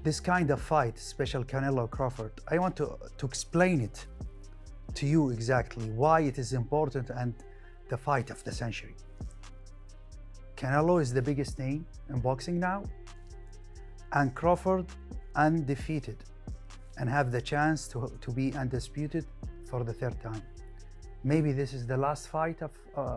This kind of fight, special Canelo Crawford, I want to explain it to you exactly why it is important and the fight of the century. Canelo is the biggest name in boxing now, and Crawford undefeated and have the chance to be undisputed for the third time. Maybe this is the last fight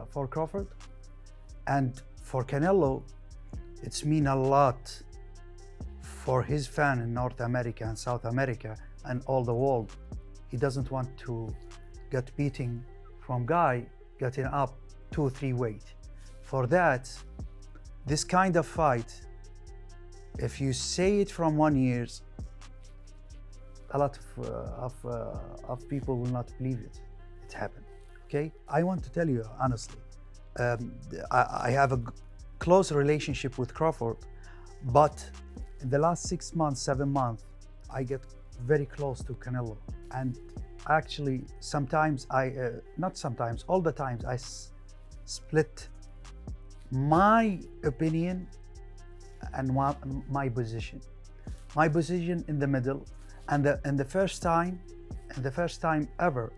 for Crawford, and for Canelo, it's mean a lot for his fan in North America and South America and all the world. He doesn't want to get beating from guy getting up 2 or 3 weight. For that, this kind of fight, if you say it from 1 year, a lot of people will not believe it. It happened. Okay, I want to tell you honestly, I have a close relationship with Crawford, but in the last 6 months, 7 months, I get very close to Canelo. And actually, sometimes not sometimes, all the times, I split my opinion and my position. My position in the middle, and the first time ever,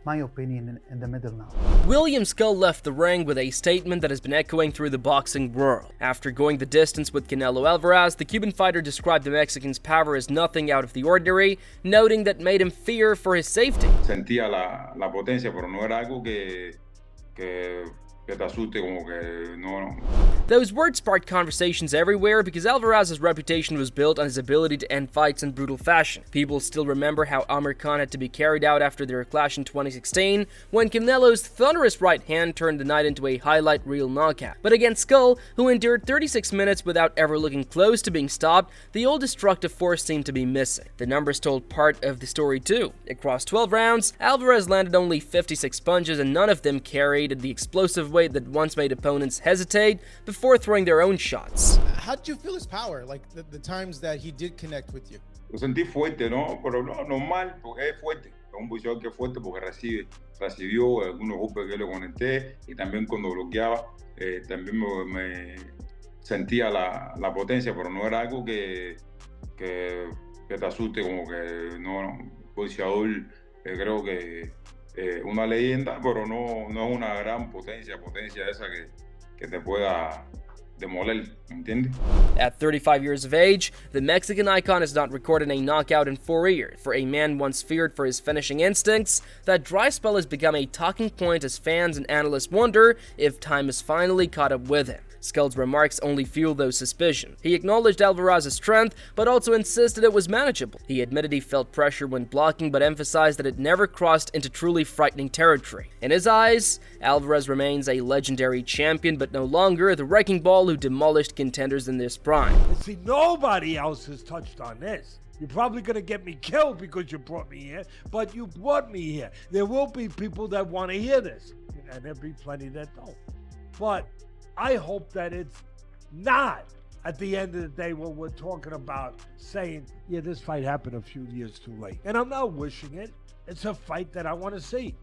my opinion in the middle now. William Skull left the ring with a statement that has been echoing through the boxing world. After going the distance with Canelo Alvarez, the Cuban fighter described the Mexican's power as nothing out of the ordinary, noting that made him fear for his safety. Sentía la potencia, pero no era algo que te asuste, como que no. Those words sparked conversations everywhere because Alvarez's reputation was built on his ability to end fights in brutal fashion. People still remember how Amir Khan had to be carried out after their clash in 2016, when Canelo's thunderous right hand turned the night into a highlight reel knockout. But against Skull, who endured 36 minutes without ever looking close to being stopped, the old destructive force seemed to be missing. The numbers told part of the story too. Across 12 rounds, Alvarez landed only 56 punches, and none of them carried the explosive weight that once made opponents hesitate before throwing their own shots. How did you feel his power, like the times that he did connect with you? Lo sentí fuerte, ¿no? Pero no, normal, porque es fuerte. Es un boxeador que es fuerte porque recibió algunos golpes que le conecté, y también cuando bloqueaba, también me sentía la potencia, pero no era algo que te asuste, como que no, boxeador, creo que una leyenda, pero no es una gran potencia esa que te pueda demoler, ¿entiendes? At 35 years of age, the Mexican icon has not recorded a knockout in 4 years. For a man once feared for his finishing instincts, that dry spell has become a talking point as fans and analysts wonder if time has finally caught up with him. Skull's remarks only fueled those suspicions. He acknowledged Alvarez's strength, but also insisted it was manageable. He admitted he felt pressure when blocking, but emphasized that it never crossed into truly frightening territory. In his eyes, Alvarez remains a legendary champion, but no longer the wrecking ball who demolished contenders in this prime. See, nobody else has touched on this. You're probably going to get me killed because you brought me here, but you brought me here. There will be people that want to hear this, and there'll be plenty that don't. But I hope that it's not, at the end of the day, when we're talking about saying, yeah, this fight happened a few years too late. And I'm not wishing it. It's a fight that I want to see.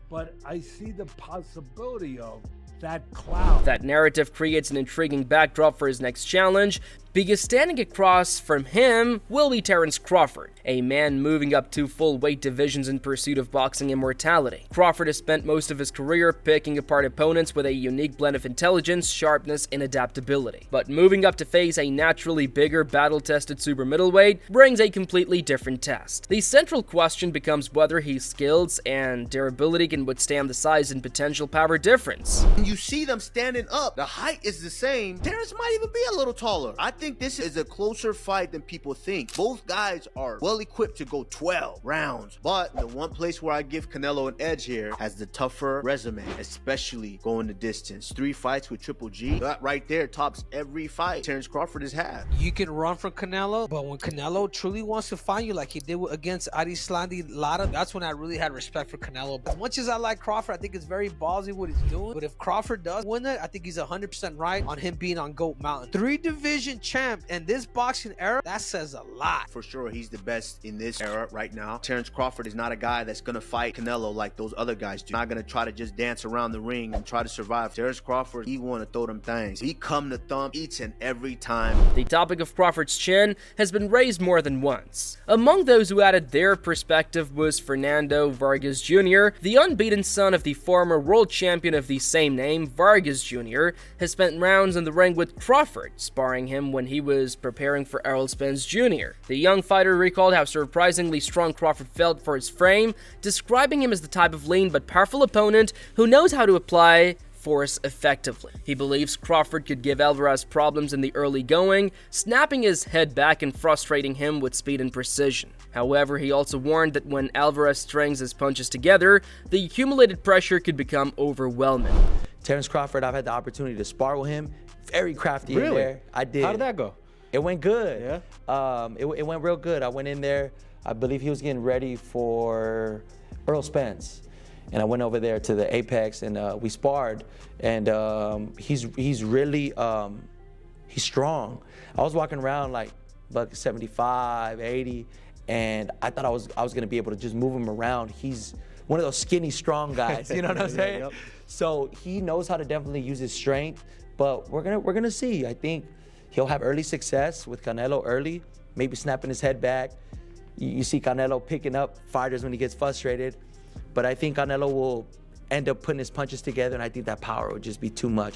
But I see the possibility of that cloud. That narrative creates an intriguing backdrop for his next challenge, because standing across from him will be Terence Crawford, a man moving up 2 full weight divisions in pursuit of boxing immortality. Crawford has spent most of his career picking apart opponents with a unique blend of intelligence, sharpness, and adaptability. But moving up to face a naturally bigger, battle-tested super middleweight brings a completely different test. The central question becomes whether his skills and durability can withstand the size and potential power difference. When you see them standing up, the height is the same. Terence might even be a little taller. I think this is a closer fight than people think. Both guys are well equipped to go 12 rounds, but the one place where I give Canelo an edge here has the tougher resume, especially going the distance. 3 fights with Triple G, that right there tops every fight Terence Crawford has had. You can run from Canelo, but when Canelo truly wants to find you like he did against Arislandi Lara, that's when I really had respect for Canelo. As much as I like Crawford, I think it's very ballsy what he's doing, but if Crawford does win it, I think he's 100% right on him being on GOAT Mountain. 3 division champ in this boxing era, that says a lot. For sure, he's the best in this era right now. Terrence Crawford is not a guy that's gonna fight Canelo like those other guys do. Not gonna try to just dance around the ring and try to survive. Terrence Crawford, he wanna throw them things. He come to thump each and every time. The topic of Crawford's chin has been raised more than once. Among those who added their perspective was Fernando Vargas Jr., the unbeaten son of the former world champion of the same name. Vargas Jr. has spent rounds in the ring with Crawford, sparring him when he was preparing for Errol Spence Jr. The young fighter recalled how surprisingly strong Crawford felt for his frame, describing him as the type of lean but powerful opponent who knows how to apply force effectively. He believes Crawford could give Alvarez problems in the early going, snapping his head back and frustrating him with speed and precision. However, he also warned that when Alvarez strings his punches together, the accumulated pressure could become overwhelming. Terrence Crawford, I've had the opportunity to spar with him. Very crafty in there. I did. How did that go? It went good. Yeah. It went real good. I went in there. I believe he was getting ready for Errol Spence. And I went over there to the Apex and we sparred. And he's really, he's strong. I was walking around like buck 75, 80, and I thought I was gonna be able to just move him around. He's one of those skinny, strong guys, you know what I'm saying? Yep. So he knows how to definitely use his strength, but we're gonna see. I think he'll have early success with Canelo early, maybe snapping his head back. You see Canelo picking up fighters when he gets frustrated, but I think Canelo will end up putting his punches together, and I think that power would just be too much.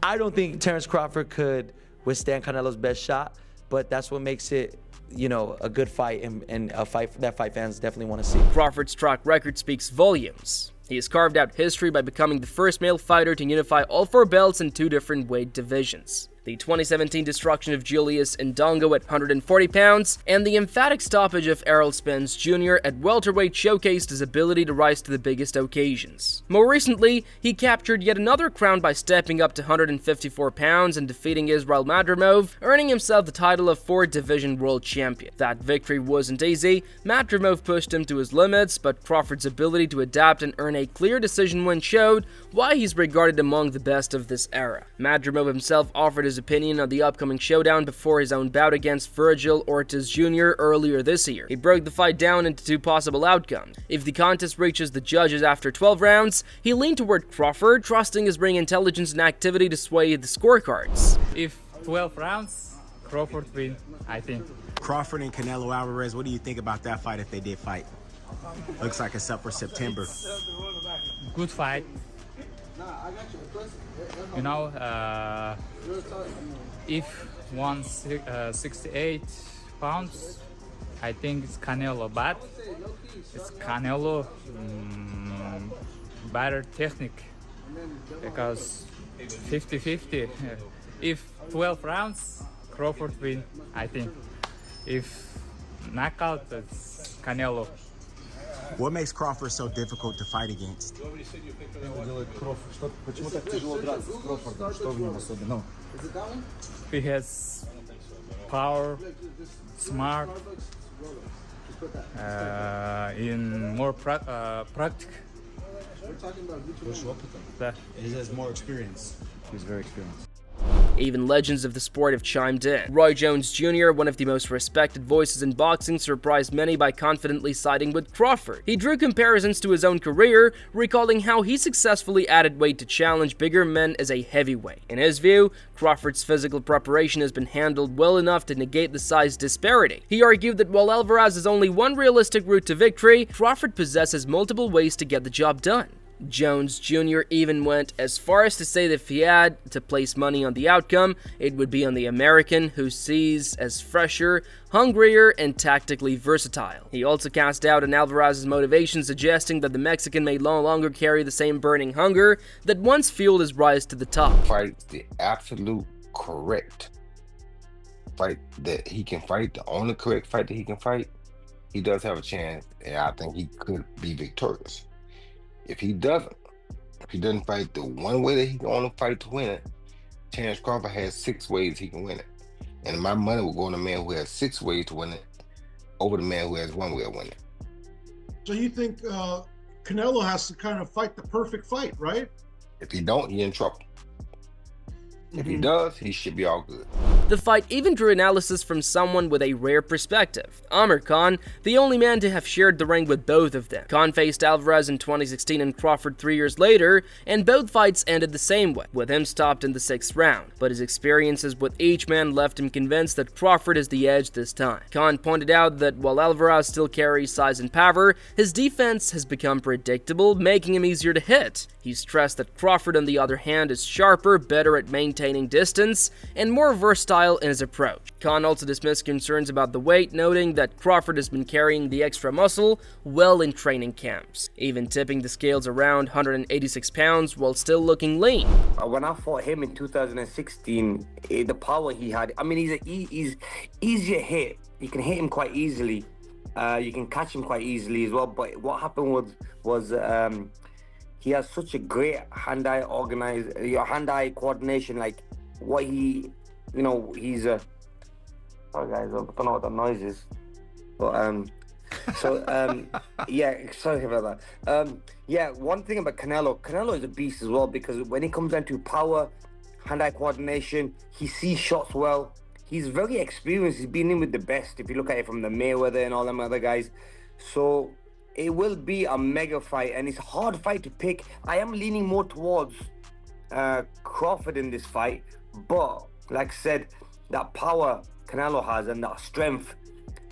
I don't think Terrence Crawford could withstand Canelo's best shot, but that's what makes it, you know, a good fight and a fight that fight fans definitely want to see. Crawford's track record speaks volumes. He has carved out history by becoming the first male fighter to unify all 4 belts in 2 different weight divisions. The 2017 destruction of Julius Ndongo at 140 pounds, and the emphatic stoppage of Errol Spence Jr. at welterweight showcased his ability to rise to the biggest occasions. More recently, he captured yet another crown by stepping up to 154 pounds and defeating Israel Madrimov, earning himself the title of 4-division world champion. That victory wasn't easy. Madrimov pushed him to his limits, but Crawford's ability to adapt and earn a clear decision win showed why he's regarded among the best of this era. Madrimov himself offered his opinion on the upcoming showdown before his own bout against Virgil Ortiz Jr. earlier this year. He broke the fight down into 2 possible outcomes. If the contest reaches the judges after 12 rounds, he leaned toward Crawford, trusting his ring intelligence and activity to sway the scorecards. If 12 rounds, Crawford win, I think. Crawford and Canelo Alvarez, what do you think about that fight if they did fight? Looks like it's up for September. Good fight. You know, if 168 pounds, I think it's Canelo, but it's Canelo better technique because 50-50. If 12 rounds, Crawford win, I think. If knockout, it's Canelo. What makes Crawford so difficult to fight against? He has power, smart, in more practical. He has more experience. He's very experienced. Even legends of the sport have chimed in. Roy Jones Jr., one of the most respected voices in boxing, surprised many by confidently siding with Crawford. He drew comparisons to his own career, recalling how he successfully added weight to challenge bigger men as a heavyweight. In his view, Crawford's physical preparation has been handled well enough to negate the size disparity. He argued that while Alvarez has only one realistic route to victory, Crawford possesses multiple ways to get the job done. Jones Jr. even went as far as to say that if he had to place money on the outcome, it would be on the American, who sees as fresher, hungrier, and tactically versatile. He also cast doubt on Alvarez's motivation, suggesting that the Mexican may no longer carry the same burning hunger that once fueled his rise to the top. Fight the absolute correct fight that he can fight, the only correct fight that he can fight. He does have a chance, and I think he could be victorious. If he doesn't fight the one way that he can only fight to win it, Terrence Crawford has 6 ways he can win it. And my money will go on the man who has 6 ways to win it over the man who has 1 way of winning. So you think Canelo has to kind of fight the perfect fight, right? If he don't, he's in trouble. If he does, he should be all good. The fight even drew analysis from someone with a rare perspective, Amir Khan, the only man to have shared the ring with both of them. Khan faced Alvarez in 2016 and Crawford 3 years later, and both fights ended the same way, with him stopped in the 6th round. But his experiences with each man left him convinced that Crawford has the edge this time. Khan pointed out that while Alvarez still carries size and power, his defense has become predictable, making him easier to hit. He stressed that Crawford, on the other hand, is sharper, better at maintaining distance, and more versatile in his approach. Khan also dismissed concerns about the weight, noting that Crawford has been carrying the extra muscle well in training camps, even tipping the scales around 186 pounds while still looking lean. When I fought him in 2016, the power he had, I mean, he's easier hit. You can hit him quite easily. You can catch him quite easily as well. But what happened was he has such a great hand-eye hand-eye coordination. Like what he, he's a. Sorry guys, I don't know what that noise is, but yeah, sorry about that. Yeah, one thing about Canelo is a beast as well, because when it comes down to power, hand-eye coordination, he sees shots well. He's very experienced. He's been in with the best, if you look at it from the Mayweather and all them other guys. So it will be a mega fight, and it's a hard fight to pick. I am leaning more towards Crawford in this fight, but like I said, that power Canelo has and that strength.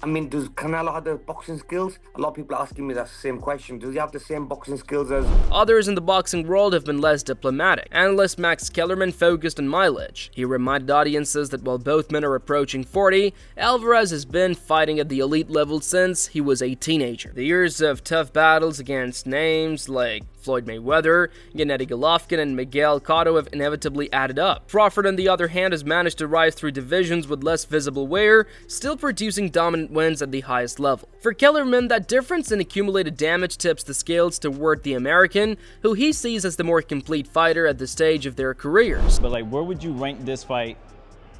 I mean, does Canelo have the boxing skills? A lot of people are asking me that same question. Does he have the same boxing skills as... Others in the boxing world have been less diplomatic. Analyst Max Kellerman focused on mileage. He reminded audiences that while both men are approaching 40, Alvarez has been fighting at the elite level since he was a teenager. The years of tough battles against names like Floyd Mayweather, Gennady Golovkin, and Miguel Cotto have inevitably added up. Crawford, on the other hand, has managed to rise through divisions with less visible wear, still producing dominant wins at the highest level. For Kellerman, that difference in accumulated damage tips the scales toward the American, who he sees as the more complete fighter at this stage of their careers. But where would you rank this fight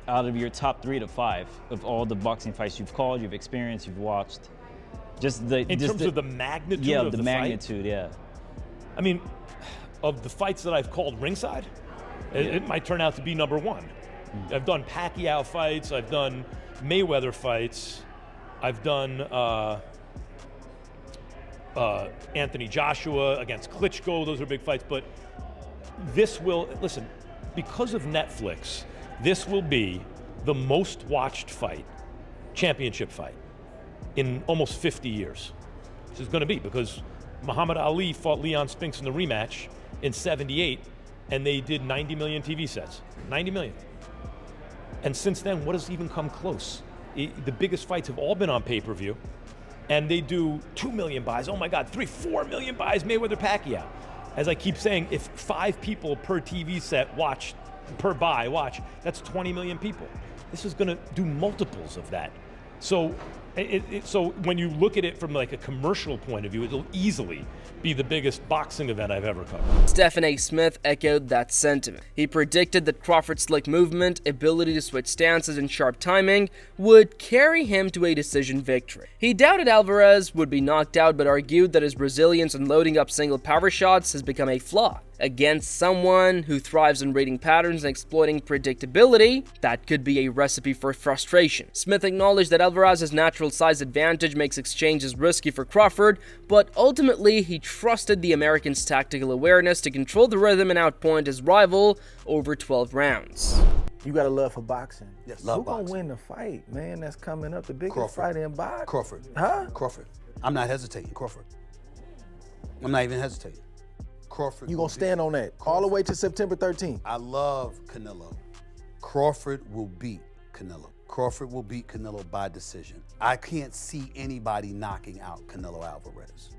out of your top 3 to 5 of all the boxing fights you've called, you've experienced, you've watched? In terms of the magnitude of the magnitude, fight? Yeah. I mean, of the fights that I've called ringside, it might turn out to be number 1. I've done Pacquiao fights, I've done Mayweather fights, I've done Anthony Joshua against Klitschko. Those are big fights, but this will, listen, because of Netflix, this will be the most watched fight, championship fight, in almost 50 years. This is going to be, because Muhammad Ali fought Leon Spinks in the rematch in '78, and they did 90 million TV sets. 90 million. And since then, what has even come close? The biggest fights have all been on pay-per-view, and they do 2 million buys. Oh my God, 3-4 million buys, Mayweather Pacquiao. As I keep saying, if 5 people per TV set watch, that's 20 million people. This is gonna do multiples of that. So, so when you look at it from a commercial point of view, it'll easily be the biggest boxing event I've ever covered. Stephen A. Smith echoed that sentiment. He predicted that Crawford's slick movement, ability to switch stances, and sharp timing would carry him to a decision victory. He doubted Alvarez would be knocked out, but argued that his resilience in loading up single power shots has become a flaw. Against someone who thrives on reading patterns and exploiting predictability, that could be a recipe for frustration. Smith acknowledged that Alvarez's natural size advantage makes exchanges risky for Crawford, but ultimately he trusted the American's tactical awareness to control the rhythm and outpoint his rival over 12 rounds. You got a love for boxing. Yes, love boxing. Who gonna win the fight, man? That's coming up, the biggest Crawford. fight in boxing. Crawford. Huh? Crawford. I'm not hesitating. Crawford. I'm not even hesitating. Crawford. You gonna stand on that all the way to September 13th? I love Canelo. Crawford will beat Canelo. Crawford will beat Canelo by decision. I can't see anybody knocking out Canelo Alvarez.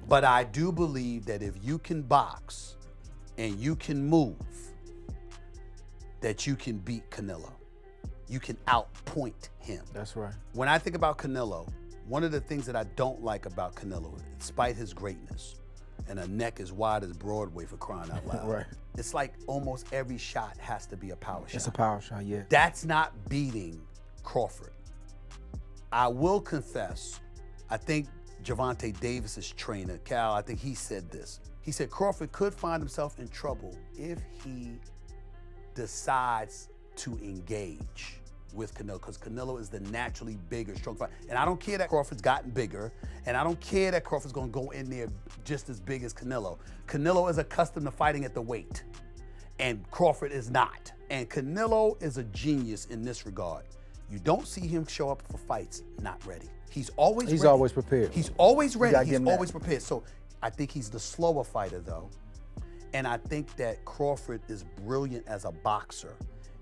But I do believe that if you can box and you can move, that you can beat Canelo. You can outpoint him. That's right. When I think about Canelo, one of the things that I don't like about Canelo, despite his greatness, and a neck as wide as Broadway, for crying out loud. Right. It's like almost every shot has to be a power shot. It's a power shot, yeah. That's not beating Crawford. I will confess, I think Gervonta Davis's trainer, Cal, I think he said this. He said Crawford could find himself in trouble if he decides to engage with Canelo because Canelo is the naturally bigger, strong fighter. And I don't care that Crawford's gotten bigger, and I don't care that Crawford's gonna go in there just as big as Canelo. Canelo is accustomed to fighting at the weight, and Crawford is not. And Canelo is a genius in this regard. You don't see him show up for fights not ready. He's always prepared. He's always ready. He's give him always that. prepared. So I think he's the slower fighter though. And I think that Crawford is brilliant as a boxer.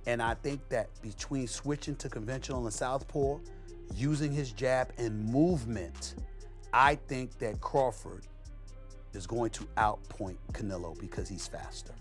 And I think that between switching to conventional and southpaw, using his jab and movement, I think that Crawford is going to outpoint Canelo because he's faster.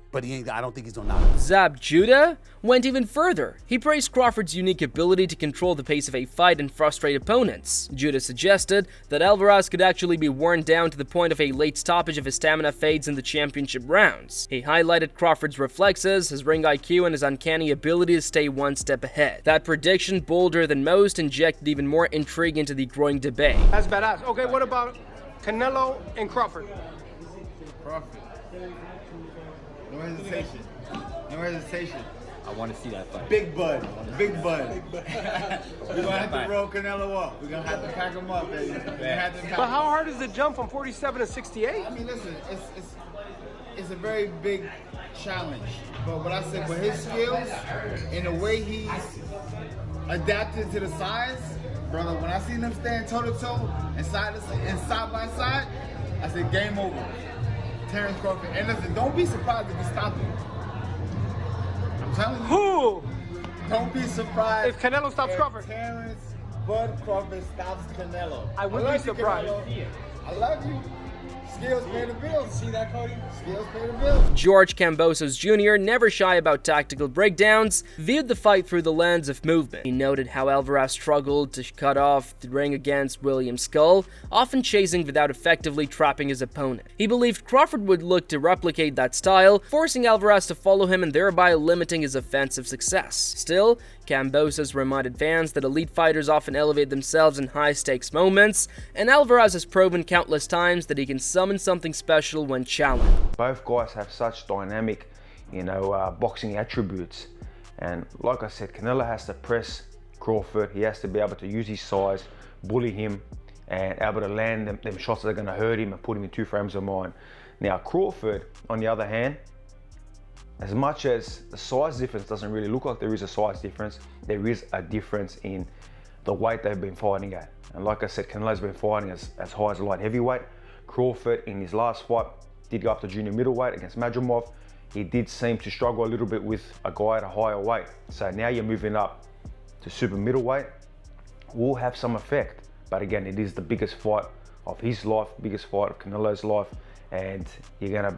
But I don't think he's gonna knock him. Zab Judah went even further. He praised Crawford's unique ability to control the pace of a fight and frustrate opponents. Judah suggested that Alvarez could actually be worn down to the point of a late stoppage if his stamina fades in the championship rounds. He highlighted Crawford's reflexes, his ring IQ, and his uncanny ability to stay one step ahead. That prediction, bolder than most, injected even more intrigue into the growing debate. That's badass. Okay, what about Canelo and Crawford? Crawford. No hesitation. No hesitation. I want to see that fight. Big Bud. Big Bud. We're going to have to roll Canelo up. We're going to have to pack him up, baby. But how hard is the jump from 47 to 68? I mean, listen, it's a very big challenge. But what I said, with his skills and the way he's adapted to the size, brother, when I seen him stand toe-to-toe and side by side, I said, game over. Terrence Crawford. And listen, don't be surprised if he stops him. I'm telling you. Who? Don't be surprised if Canelo stops Crawford. Terrence Bud Crawford stops Canelo. I wouldn't be surprised. I love you. Skills pay the bills. See that, Cody? Skills pay the bills. George Kambosos Jr., never shy about tactical breakdowns, viewed the fight through the lens of movement. He noted how Alvarez struggled to cut off the ring against William Skull, often chasing without effectively trapping his opponent. He believed Crawford would look to replicate that style, forcing Alvarez to follow him and thereby limiting his offensive success. Still, Kambosos reminded fans that elite fighters often elevate themselves in high-stakes moments, and Alvarez has proven countless times that he can summon something special when challenged. Both guys have such dynamic, boxing attributes. And like I said, Canelo has to press Crawford. He has to be able to use his size, bully him, and able to land them shots that are going to hurt him and put him in 2 frames of mind. Now, Crawford, on the other hand, as much as the size difference doesn't really look like there is a size difference, there is a difference in the weight they've been fighting at. And like I said, Canelo's been fighting as high as light heavyweight. Crawford, in his last fight, did go up to junior middleweight against Madrimov. He did seem to struggle a little bit with a guy at a higher weight. So now you're moving up to super middleweight, will have some effect. But again, it is the biggest fight of his life, biggest fight of Canelo's life, and you're gonna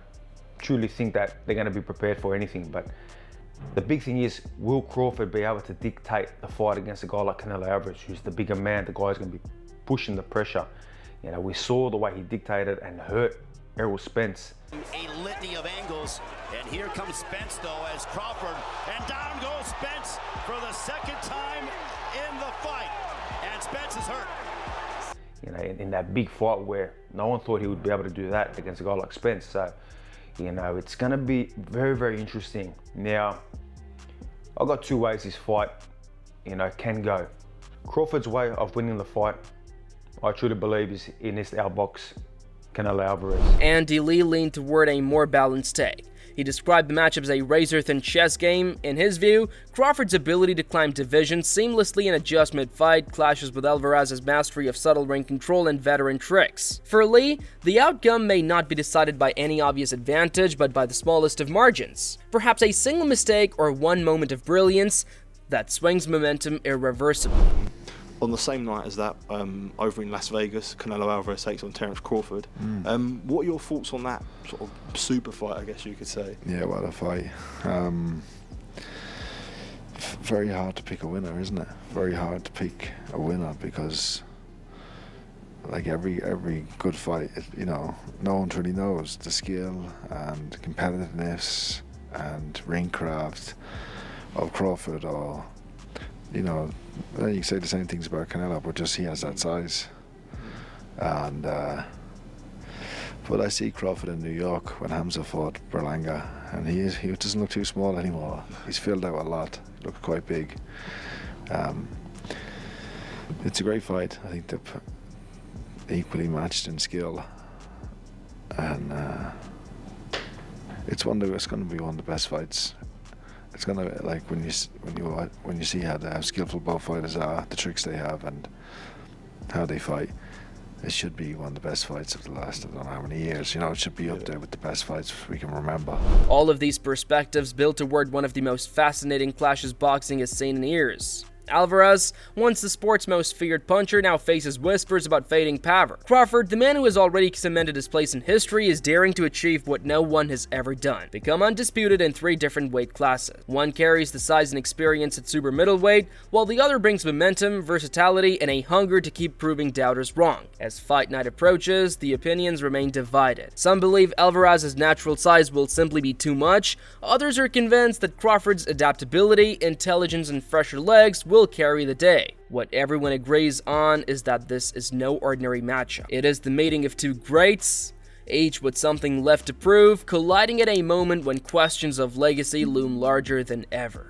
truly think that they're going to be prepared for anything. But the big thing is, will Crawford be able to dictate the fight against a guy like Canelo Alvarez, who's the bigger man? The guy's going to be pushing the pressure. We saw the way he dictated and hurt Errol Spence. A litany of angles, and here comes Spence though as Crawford, and down goes Spence for the second time in the fight, and Spence is hurt. In that big fight where no one thought he would be able to do that against a guy like Spence. So it's going to be very, very interesting. Now, I've got 2 ways this fight, can go. Crawford's way of winning the fight, I truly believe, is in this outbox Canelo Alvarez. Andy Lee leaned toward a more balanced take. He described the matchup as a razor-thin chess game. In his view, Crawford's ability to climb divisions seamlessly and adjust mid-fight clashes with Alvarez's mastery of subtle ring control and veteran tricks. For Lee, the outcome may not be decided by any obvious advantage, but by the smallest of margins. Perhaps a single mistake or one moment of brilliance that swings momentum irreversibly. On the same night as that, over in Las Vegas, Canelo Alvarez takes on Terrence Crawford. What are your thoughts on that sort of super fight, I guess you could say? Yeah, what a fight. Very hard to pick a winner, isn't it? Very hard to pick a winner because, like every good fight, no one really knows the skill and competitiveness and ring craft of Crawford, or you can say the same things about Canelo, but just he has that size. And but But I see Crawford in New York when Hamza fought Berlanga, and he doesn't look too small anymore. He's filled out a lot. He looks quite big. It's a great fight. I think they're equally matched in skill, and it's going to be one of the best fights. It's going to, like, when you see how skillful both fighters are, the tricks they have, and how they fight. It should be one of the best fights of the last, I don't know how many years. You know, it should be up there with the best fights we can remember. All of these perspectives build toward one of the most fascinating clashes boxing has seen in years. Alvarez, once the sport's most feared puncher, now faces whispers about fading power. Crawford, the man who has already cemented his place in history, is daring to achieve what no one has ever done: become undisputed in 3 different weight classes. One carries the size and experience at super middleweight, while the other brings momentum, versatility, and a hunger to keep proving doubters wrong. As fight night approaches, the opinions remain divided. Some believe Alvarez's natural size will simply be too much. Others are convinced that Crawford's adaptability, intelligence, and fresher legs will carry the day. What everyone agrees on is that this is no ordinary matchup. It is the meeting of 2 greats, each with something left to prove, colliding at a moment when questions of legacy loom larger than ever.